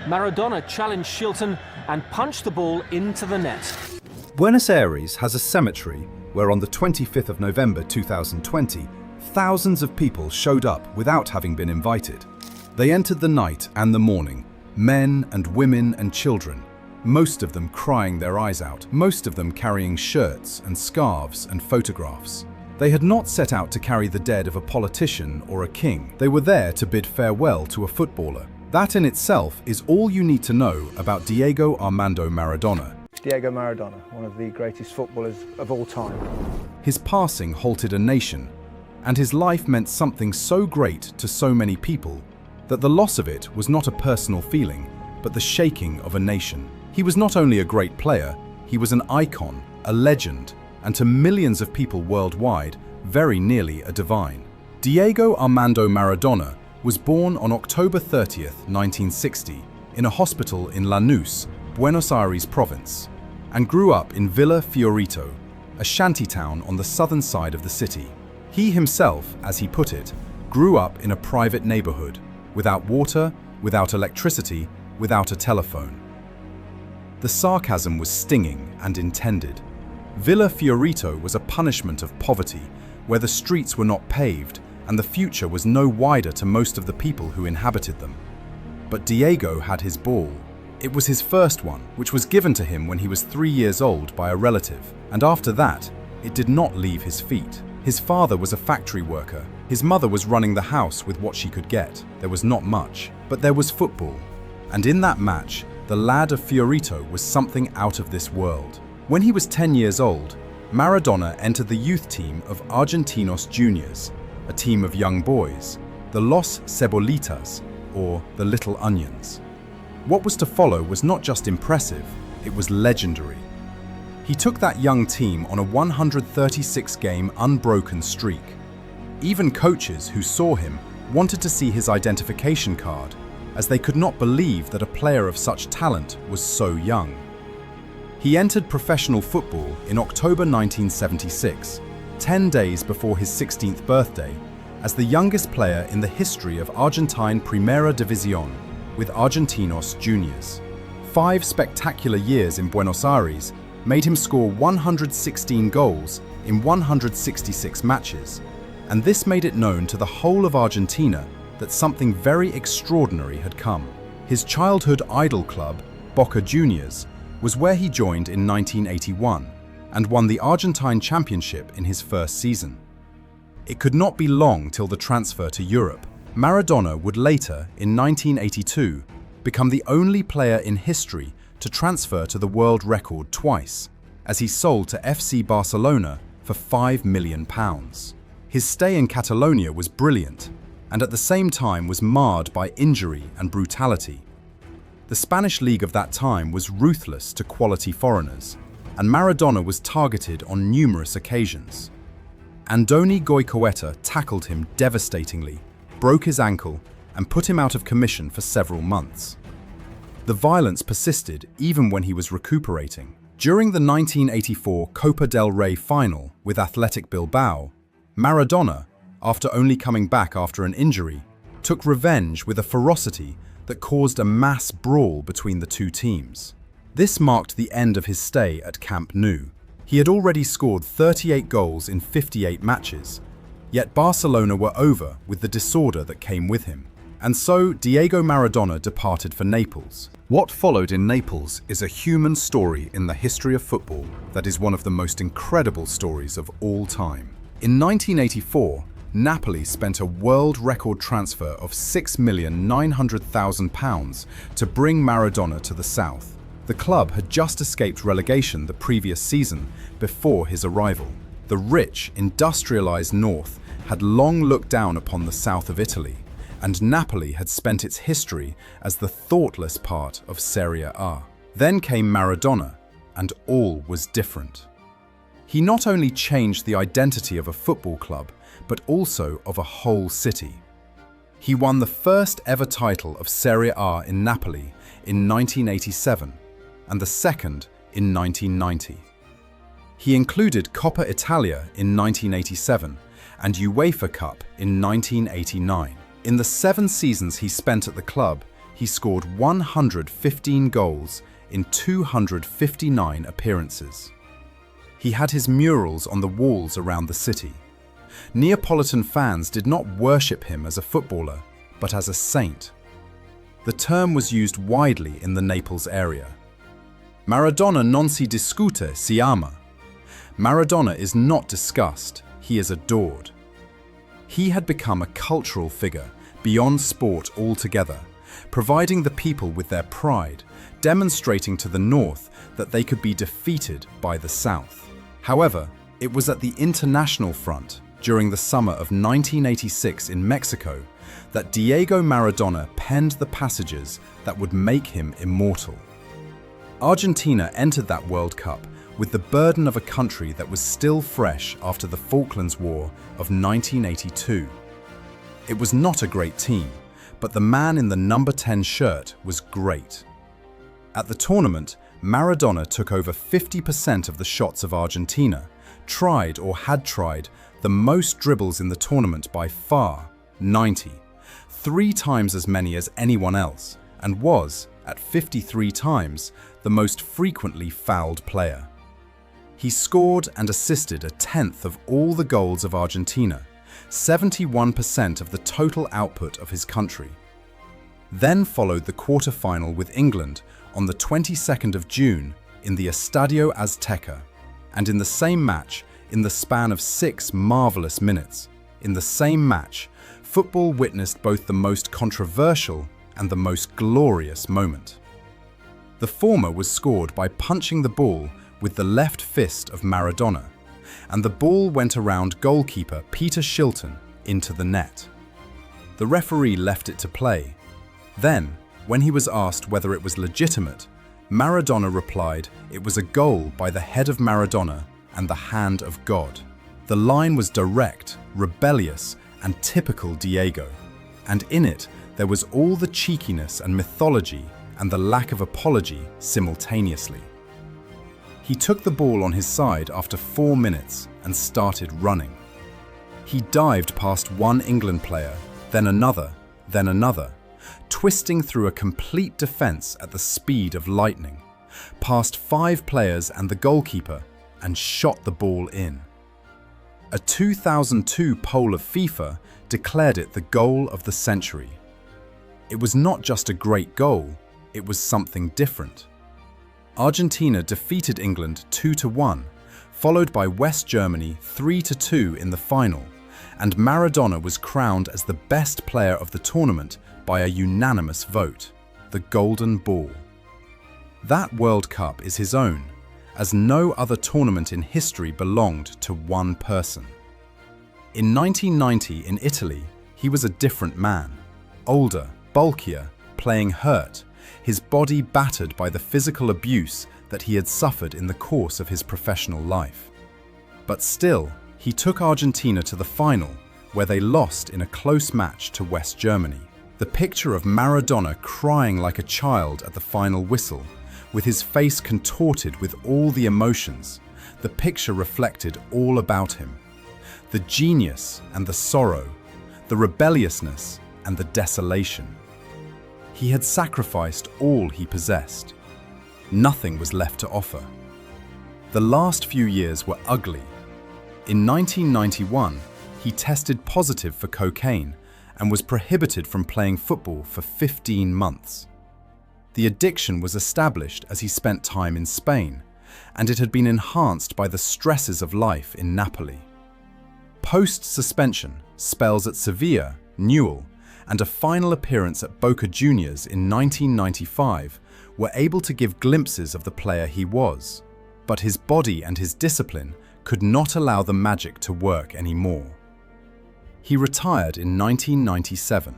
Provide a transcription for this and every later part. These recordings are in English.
Maradona challenged Shilton and punched the ball into the net. Buenos Aires has a cemetery where on the 25th of November 2020, thousands of people showed up without having been invited. They entered the night and the morning, men and women and children, most of them crying their eyes out, most of them carrying shirts and scarves and photographs. They had not set out to carry the dead of a politician or a king. They were there to bid farewell to a footballer. That in itself is all you need to know about Diego Armando Maradona. Diego Maradona, one of the greatest footballers of all time. His passing halted a nation, and his life meant something so great to so many people that the loss of it was not a personal feeling, but the shaking of a nation. He was not only a great player, he was an icon, a legend, and to millions of people worldwide, very nearly a divine. Diego Armando Maradona was born on October 30th, 1960, in a hospital in Lanús, Buenos Aires province, and grew up in Villa Fiorito, a shantytown on the southern side of the city. He himself, as he put it, grew up in a private neighborhood, without water, without electricity, without a telephone. The sarcasm was stinging and intended. Villa Fiorito was a punishment of poverty, where the streets were not paved and the future was no wider to most of the people who inhabited them. But Diego had his ball. It was his first one, which was given to him when he was 3 years old by a relative, and after that, it did not leave his feet. His father was a factory worker. His mother was running the house with what she could get. There was not much, but there was football. And in that match, the lad of Fiorito was something out of this world. When he was 10 years old, Maradona entered the youth team of Argentinos Juniors, a team of young boys, the Los Cebolitas, or the Little Onions. What was to follow was not just impressive, it was legendary. He took that young team on a 136-game unbroken streak. Even coaches who saw him wanted to see his identification card, as they could not believe that a player of such talent was so young. He entered professional football in October 1976, 10 days before his 16th birthday, as the youngest player in the history of Argentine Primera División with Argentinos Juniors. 5 spectacular years in Buenos Aires made him score 116 goals in 166 matches, and this made it known to the whole of Argentina that something very extraordinary had come. His childhood idol club, Boca Juniors, was where he joined in 1981 and won the Argentine Championship in his first season. It could not be long till the transfer to Europe. Maradona would later, in 1982, become the only player in history to transfer to the world record twice, as he sold to FC Barcelona for £5 million. His stay in Catalonia was brilliant, and at the same time was marred by injury and brutality. The Spanish league of that time was ruthless to quality foreigners, and Maradona was targeted on numerous occasions. Andoni Goicoechea tackled him devastatingly, broke his ankle, and put him out of commission for several months. The violence persisted even when he was recuperating. During the 1984 Copa del Rey final with Athletic Bilbao, Maradona, after only coming back after an injury, took revenge with a ferocity that caused a mass brawl between the two teams. This marked the end of his stay at Camp Nou. He had already scored 38 goals in 58 matches, yet Barcelona were over with the disorder that came with him. And so Diego Maradona departed for Naples. What followed in Naples is a human story in the history of football that is one of the most incredible stories of all time. In 1984, Napoli spent a world record transfer of £6,900,000 to bring Maradona to the south. The club had just escaped relegation the previous season before his arrival. The rich, industrialized north had long looked down upon the south of Italy, and Napoli had spent its history as the thoughtless part of Serie A. Then came Maradona, and all was different. He not only changed the identity of a football club, but also of a whole city. He won the first ever title of Serie A in Napoli in 1987, and the second in 1990. He included Coppa Italia in 1987 and UEFA Cup in 1989. In the 7 seasons he spent at the club, he scored 115 goals in 259 appearances. He had his murals on the walls around the city. Neapolitan fans did not worship him as a footballer, but as a saint. The term was used widely in the Naples area. Maradona non si discute, si ama. Maradona is not discussed, he is adored. He had become a cultural figure beyond sport altogether, providing the people with their pride, demonstrating to the North that they could be defeated by the South. However, it was at the international front, during the summer of 1986 in Mexico, that Diego Maradona penned the passages that would make him immortal. Argentina entered that World Cup with the burden of a country that was still fresh after the Falklands War of 1982. It was not a great team, but the man in the number 10 shirt was great. At the tournament, Maradona took over 50% of the shots of Argentina, tried or had tried the most dribbles in the tournament by far, 90, 3 times as many as anyone else, and was, at 53 times, the most frequently fouled player. He scored and assisted a tenth of all the goals of Argentina, 71% of the total output of his country. Then followed the quarter-final with England on the 22nd of June in the Estadio Azteca, and in the same match, in the span of 6 marvelous minutes, in the same match, football witnessed both the most controversial and the most glorious moment. The former was scored by punching the ball with the left fist of Maradona, and the ball went around goalkeeper Peter Shilton into the net. The referee left it to play. Then, when he was asked whether it was legitimate, Maradona replied it was a goal by the head of Maradona and the hand of God. The line was direct, rebellious, and typical Diego, and in it there was all the cheekiness and mythology and the lack of apology simultaneously. He took the ball on his side after 4 minutes and started running. He dived past one England player, then another, twisting through a complete defence at the speed of lightning, past 5 players and the goalkeeper, and shot the ball in. A 2002 poll of FIFA declared it the goal of the century. It was not just a great goal, it was something different. Argentina defeated England 2-1, followed by West Germany 3-2 in the final, and Maradona was crowned as the best player of the tournament by a unanimous vote, the Golden Ball. That World Cup is his own, as no other tournament in history belonged to one person. In 1990 in Italy, he was a different man, older, bulkier, playing hurt, his body battered by the physical abuse that he had suffered in the course of his professional life. But still, he took Argentina to the final, where they lost in a close match to West Germany. The picture of Maradona crying like a child at the final whistle, with his face contorted with all the emotions, the picture reflected all about him. The genius and the sorrow, the rebelliousness and the desolation. He had sacrificed all he possessed. Nothing was left to offer. The last few years were ugly. In 1991, he tested positive for cocaine and was prohibited from playing football for 15 months. The addiction was established as he spent time in Spain, and it had been enhanced by the stresses of life in Napoli. Post-suspension, spells at Sevilla, Newell, and a final appearance at Boca Juniors in 1995 were able to give glimpses of the player he was, but his body and his discipline could not allow the magic to work anymore. He retired in 1997.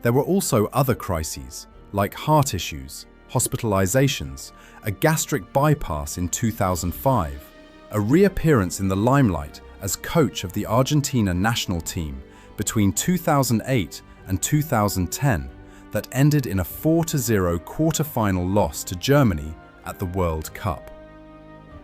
There were also other crises, like heart issues, hospitalizations, a gastric bypass in 2005, a reappearance in the limelight as coach of the Argentina national team between 2008 and 2010 that ended in a 4-0 quarter-final loss to Germany at the World Cup.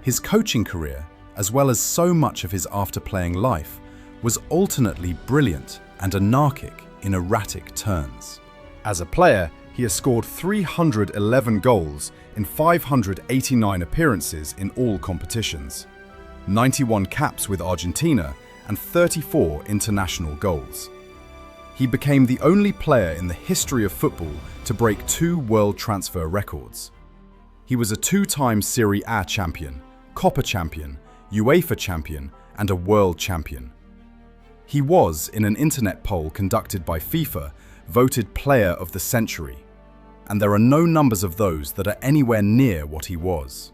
His coaching career, as well as so much of his after-playing life, was alternately brilliant and anarchic in erratic turns. As a player, he has scored 311 goals in 589 appearances in all competitions, 91 caps with Argentina, and 34 international goals. He became the only player in the history of football to break 2 world transfer records. He was a 2-time Serie A champion, Coppa champion, UEFA champion, and a world champion. He was, in an internet poll conducted by FIFA, voted Player of the Century, and there are no numbers of those that are anywhere near what he was.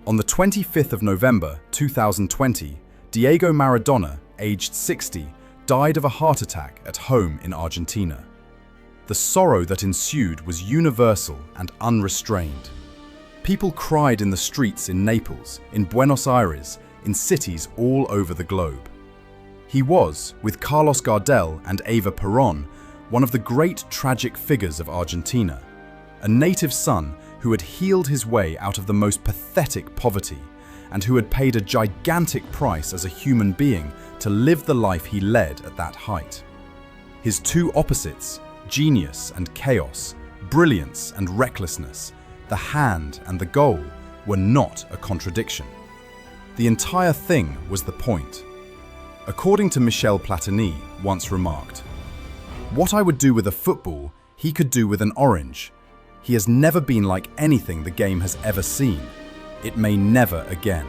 On the 25th of November 2020, Diego Maradona, aged 60, died of a heart attack at home in Argentina. The sorrow that ensued was universal and unrestrained. People cried in the streets in Naples, in Buenos Aires, in cities all over the globe. He was, with Carlos Gardel and Eva Perón, one of the great tragic figures of Argentina, a native son who had healed his way out of the most pathetic poverty and who had paid a gigantic price as a human being to live the life he led at that height. His 2 opposites, genius and chaos, brilliance and recklessness, the hand and the goal, were not a contradiction. The entire thing was the point. According to Michel Platini, once remarked, "What I would do with a football, he could do with an orange. He has never been like anything the game has ever seen. It may never again."